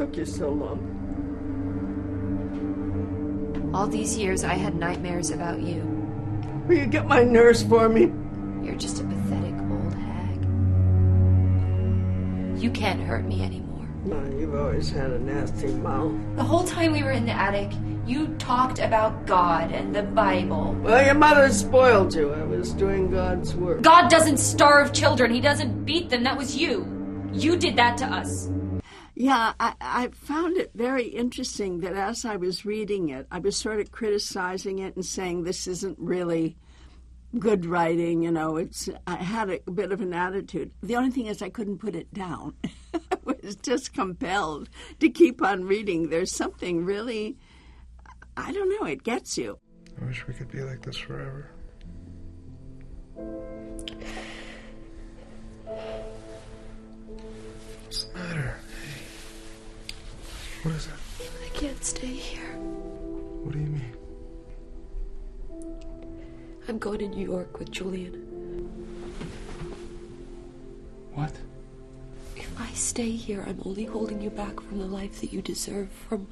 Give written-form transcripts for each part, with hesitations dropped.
took you so long? All these years I had nightmares about you. Will you get my nurse for me? You're just a pathetic old hag. You can't hurt me anymore. No, you've always had a nasty mouth. The whole time we were in the attic, you talked about God and the Bible. Well, your mother spoiled you. I was doing God's work. God doesn't starve children. He doesn't beat them. That was you. You did that to us. Yeah, I found it very interesting that as I was reading it, I was sort of criticizing it and saying this isn't really good writing, you know. I had a bit of an attitude. The only thing is I couldn't put it down. I was just compelled to keep on reading. There's something really, I don't know, it gets you. I wish we could be like this forever. What's the matter? Hey. What is it? I can't stay here. What do you mean? I'm going to New York with Julian. What? If I stay here, I'm only holding you back from the life that you deserve, from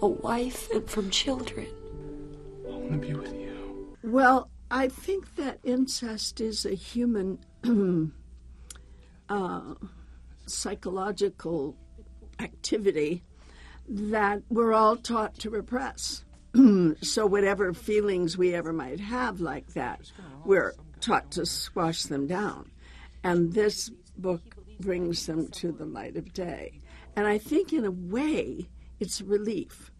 a wife and from children. I want to be with you. Well, I think that incest is a human psychological activity that we're all taught to repress. So whatever feelings we ever might have like that, we're taught to squash them down. And this book brings them to the light of day. And I think in a way it's a relief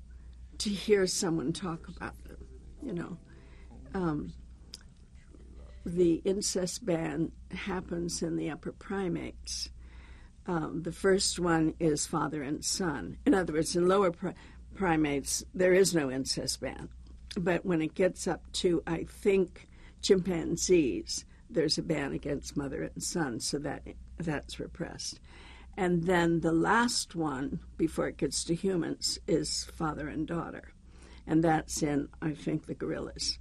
to hear someone talk about them, you know. The incest ban happens in the upper primates. The first one is father and son. In other words, in lower primates, there is no incest ban. But when it gets up to, I think, chimpanzees, there's a ban against mother and son, so that's repressed. And then the last one, before it gets to humans, is father and daughter. And that's in, I think, the gorillas.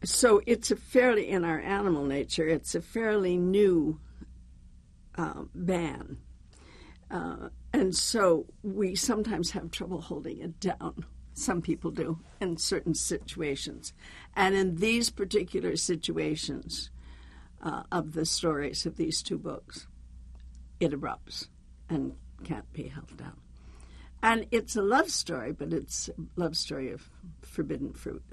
So it's in our animal nature, it's a fairly new ban. And so we sometimes have trouble holding it down. Some people do in certain situations. And in these particular situations of the stories of these two books, it erupts and can't be held down. And it's a love story, but it's a love story of forbidden fruit.